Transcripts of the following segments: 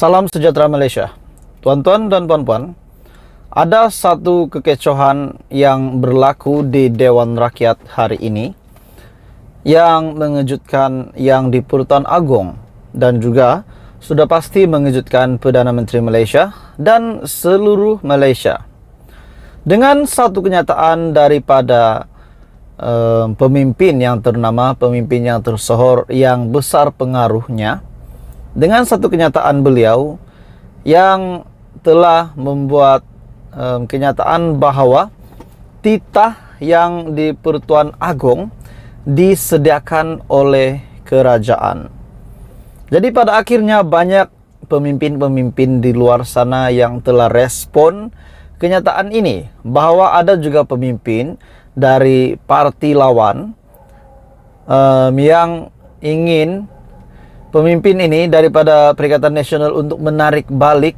Salam sejahtera Malaysia. Tuan-tuan dan puan-puan, ada satu kekecohan yang berlaku di Dewan Rakyat hari ini yang mengejutkan yang di Pertuan Agong dan juga sudah pasti mengejutkan Perdana Menteri Malaysia dan seluruh Malaysia. Dengan satu kenyataan daripada pemimpin yang ternama, pemimpin yang tersohor, yang besar pengaruhnya, dengan satu kenyataan beliau yang telah membuat kenyataan bahawa titah yang di Pertuan Agong disediakan oleh kerajaan. Jadi pada akhirnya banyak pemimpin-pemimpin di luar sana yang telah respon kenyataan ini, bahawa ada juga pemimpin dari parti lawan yang ingin pemimpin ini daripada Perikatan Nasional untuk menarik balik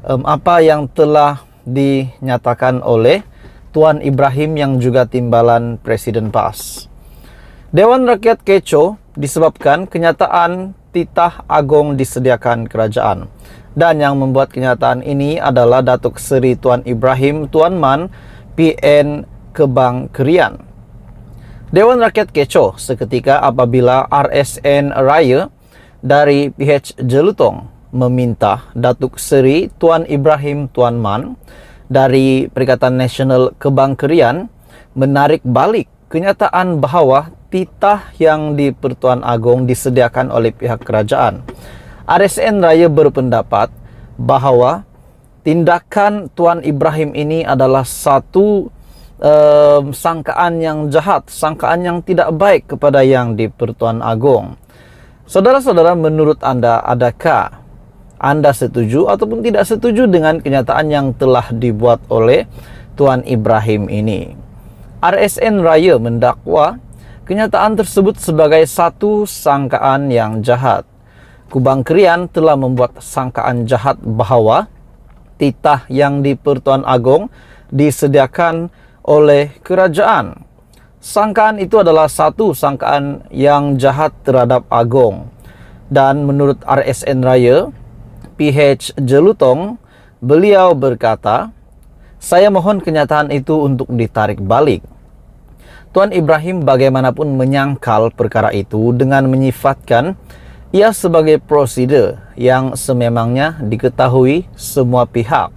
apa yang telah dinyatakan oleh Tuan Ibrahim yang juga timbalan Presiden PAS. Dewan Rakyat kecoh disebabkan kenyataan titah agong disediakan kerajaan. Dan yang membuat kenyataan ini adalah Datuk Seri Tuan Ibrahim Tuan Man PN Kebang Krian. Dewan Rakyat kecoh seketika apabila RSN Raya dari PH Jelutong meminta Datuk Seri Tuan Ibrahim Tuan Man dari Perikatan Nasional Kebang Krian menarik balik kenyataan bahawa titah yang di Pertuan Agong disediakan oleh pihak kerajaan. RSN Raya berpendapat bahawa tindakan Tuan Ibrahim ini adalah satu sangkaan yang jahat, sangkaan yang tidak baik kepada yang di Pertuan Agong. Saudara-saudara, menurut Anda, adakah Anda setuju ataupun tidak setuju dengan kenyataan yang telah dibuat oleh Tuan Ibrahim ini? RSN Raya mendakwa kenyataan tersebut sebagai satu sangkaan yang jahat. Kebang Krian telah membuat sangkaan jahat bahawa titah yang di Pertuan Agong disediakan oleh kerajaan. Sangkaan itu adalah satu sangkaan yang jahat terhadap Agong. Dan menurut RSN Raya, PH Jelutong, beliau berkata, "Saya mohon kenyataan itu untuk ditarik balik." Tuan Ibrahim bagaimanapun menyangkal perkara itu dengan menyifatkan ia sebagai prosedur yang sememangnya diketahui semua pihak.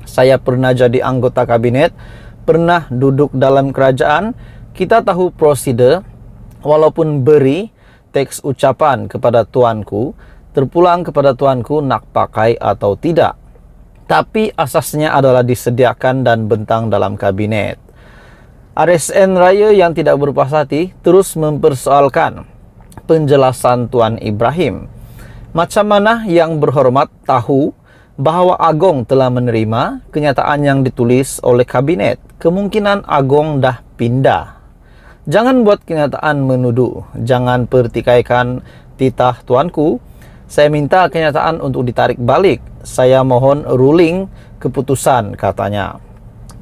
"Saya pernah jadi anggota kabinet, pernah duduk dalam kerajaan. Kita tahu prosedur, walaupun beri teks ucapan kepada tuanku, terpulang kepada tuanku nak pakai atau tidak. Tapi asasnya adalah disediakan dan bentang dalam kabinet." RSN Raya yang tidak berpuas hati terus mempersoalkan penjelasan Tuan Ibrahim. Macam mana yang berhormat tahu bahawa Agong telah menerima kenyataan yang ditulis oleh kabinet? Kemungkinan Agong dah pindah. Jangan buat kenyataan menuduh. Jangan pertikaikan titah tuanku. Saya minta kenyataan untuk ditarik balik. Saya mohon ruling keputusan, katanya.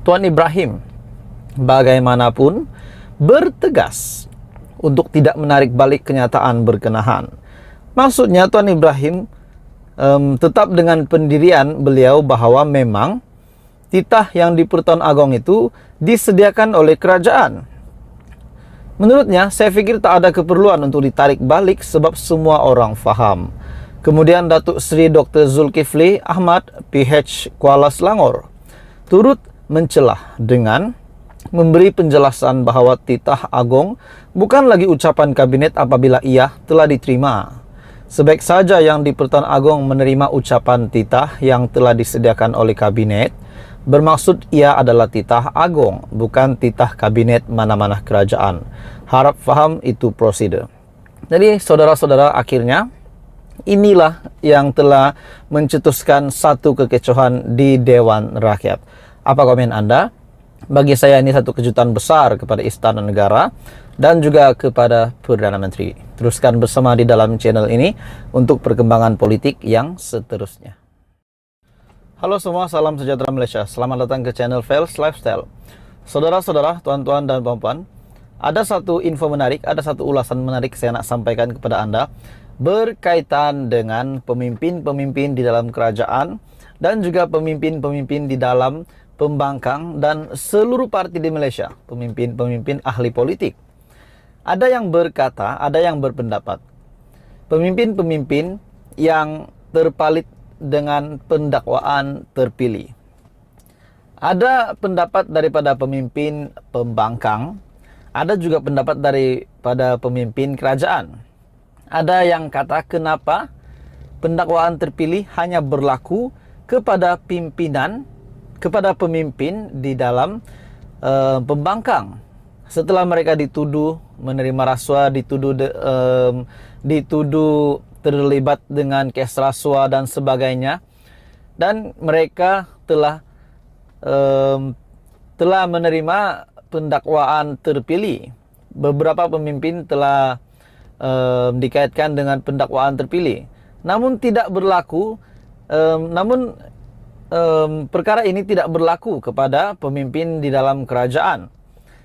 Tuan Ibrahim bagaimanapun bertegas untuk tidak menarik balik kenyataan berkenaan. Maksudnya Tuan Ibrahim tetap dengan pendirian beliau bahawa memang titah yang di Pertuan Agong itu disediakan oleh kerajaan. Menurutnya, saya fikir tak ada keperluan untuk ditarik balik sebab semua orang faham. Kemudian Datuk Seri Dr. Zulkifli Ahmad PH Kuala Selangor turut mencelah dengan memberi penjelasan bahawa titah Agong bukan lagi ucapan kabinet apabila ia telah diterima. Sebaik saja yang di Pertuan Agong menerima ucapan titah yang telah disediakan oleh kabinet, bermaksud ia adalah titah Agong, bukan titah kabinet mana-mana kerajaan. Harap faham itu prosedur. Jadi saudara-saudara, akhirnya inilah yang telah mencetuskan satu kekecohan di Dewan Rakyat. Apa komen Anda? Bagi saya ini satu kejutan besar kepada Istana Negara dan juga kepada Perdana Menteri. Teruskan bersama di dalam channel ini untuk perkembangan politik yang seterusnya. Halo semua, salam sejahtera Malaysia. Selamat datang ke channel Fels Lifestyle. Saudara-saudara, tuan-tuan dan puan-puan, Ada satu info menarik, ada satu ulasan menarik saya nak sampaikan kepada Anda berkaitan dengan pemimpin-pemimpin di dalam kerajaan dan juga pemimpin-pemimpin di dalam pembangkang dan seluruh parti di Malaysia, pemimpin-pemimpin ahli politik. Ada yang berkata, ada yang berpendapat, pemimpin-pemimpin yang terpalit dengan pendakwaan terpilih. Ada pendapat daripada pemimpin pembangkang, ada juga pendapat daripada pemimpin kerajaan. Ada yang kata kenapa pendakwaan terpilih hanya berlaku kepada pimpinan, kepada pemimpin di dalam pembangkang. Setelah mereka dituduh menerima rasuah, dituduh terlibat dengan kes rasuah dan sebagainya, dan mereka telah menerima pendakwaan terpilih. Beberapa pemimpin telah dikaitkan dengan pendakwaan terpilih, namun tidak berlaku. Perkara ini tidak berlaku kepada pemimpin di dalam kerajaan.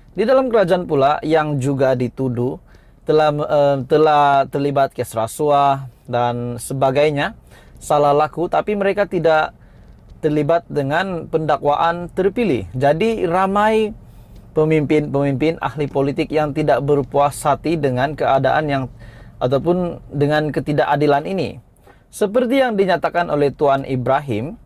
Di dalam kerajaan pula yang juga dituduh telah terlibat kes rasuah dan sebagainya, salah laku, tapi mereka tidak terlibat dengan pendakwaan terpilih. Jadi ramai pemimpin-pemimpin ahli politik yang tidak berpuas hati dengan keadaan yang ataupun dengan ketidakadilan ini. Seperti yang dinyatakan oleh Tuan Ibrahim,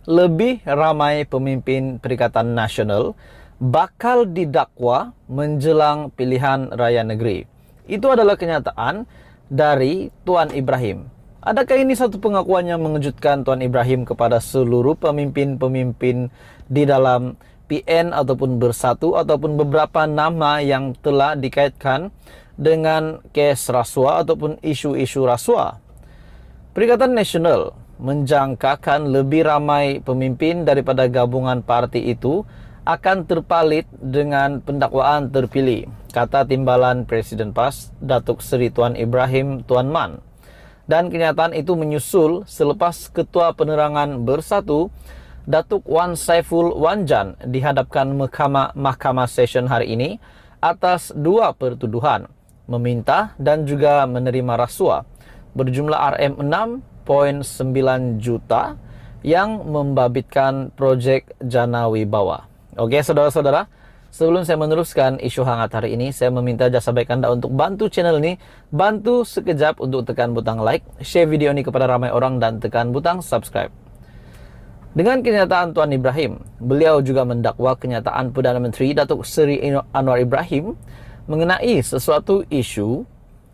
lebih ramai pemimpin Perikatan Nasional bakal didakwa menjelang pilihan raya negeri. Itu adalah kenyataan dari Tuan Ibrahim. Adakah ini satu pengakuan yang mengejutkan Tuan Ibrahim kepada seluruh pemimpin-pemimpin di dalam PN ataupun Bersatu ataupun beberapa nama yang telah dikaitkan dengan kes rasuah ataupun isu-isu rasuah? Perikatan Nasional menjangkakan lebih ramai pemimpin daripada gabungan parti itu akan terpalit dengan pendakwaan terpilih, kata Timbalan Presiden PAS Datuk Seri Tuan Ibrahim Tuan Man. Dan kenyataan itu menyusul selepas Ketua Penerangan Bersatu Datuk Wan Saiful Wanjan dihadapkan Mahkamah Session hari ini atas dua pertuduhan, meminta dan juga menerima rasuah berjumlah RM6.9 juta yang membabitkan projek Jana Wibawa. Oke, saudara-saudara, sebelum saya meneruskan isu hangat hari ini, saya meminta jasa baik Anda untuk bantu channel ini, bantu sekejap untuk tekan butang like, share video ini kepada ramai orang dan tekan butang subscribe. Dengan kenyataan Tuan Ibrahim, beliau juga mendakwa kenyataan Perdana Menteri Datuk Seri Anwar Ibrahim mengenai sesuatu isu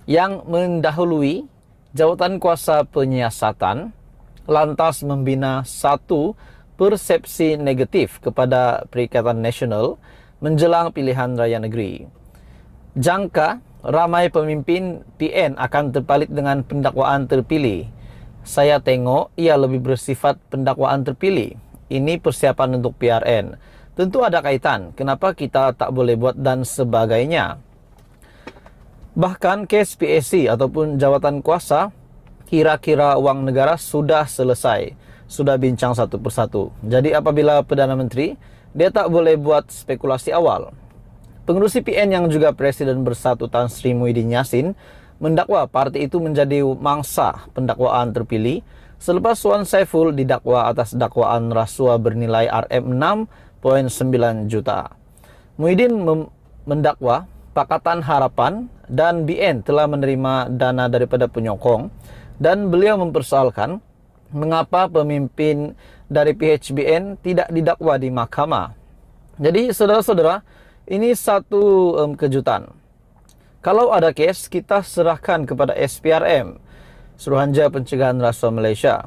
yang mendahului jawatan kuasa penyiasatan, lantas membina satu persepsi negatif kepada Perikatan Nasional menjelang pilihan raya negeri. Jangka ramai pemimpin PN akan terpalit dengan pendakwaan terpilih. Saya tengok ia lebih bersifat pendakwaan terpilih. Ini persiapan untuk PRN. Tentu ada kaitan. Kenapa kita tak boleh buat dan sebagainya. Bahkan kes PSC ataupun jawatan kuasa, kira-kira wang negara sudah selesai. Sudah bincang satu persatu. Jadi apabila Perdana Menteri, dia tak boleh buat spekulasi awal. Pengerusi PN yang juga Presiden Bersatu Tan Sri Muhyiddin Yassin mendakwa parti itu menjadi mangsa pendakwaan terpilih selepas Wan Saiful didakwa atas dakwaan rasuah bernilai RM6.9 juta. Muhyiddin mendakwa Pakatan Harapan dan BN telah menerima dana daripada penyokong, dan beliau mempersoalkan mengapa pemimpin dari PHBN tidak didakwa di mahkamah. Jadi saudara-saudara, ini satu kejutan. Kalau ada kes, kita serahkan kepada SPRM, Suruhanjaya Pencegahan Rasuah Malaysia.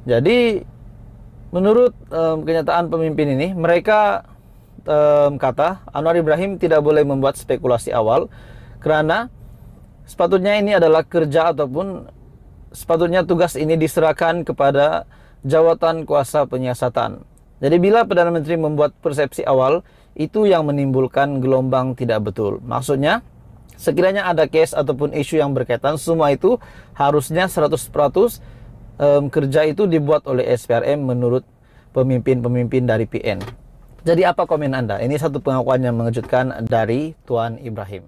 Jadi menurut kenyataan pemimpin ini, mereka kata Anwar Ibrahim tidak boleh membuat spekulasi awal kerana sepatutnya ini adalah kerja ataupun sepatutnya tugas ini diserahkan kepada jawatan kuasa penyiasatan. Jadi bila Perdana Menteri membuat persepsi awal, itu yang menimbulkan gelombang tidak betul. Maksudnya, sekiranya ada kes ataupun isu yang berkaitan, semua itu harusnya 100% kerja itu dibuat oleh SPRM menurut pemimpin-pemimpin dari PN. Jadi apa komen Anda? Ini satu pengakuan yang mengejutkan dari Tuan Ibrahim.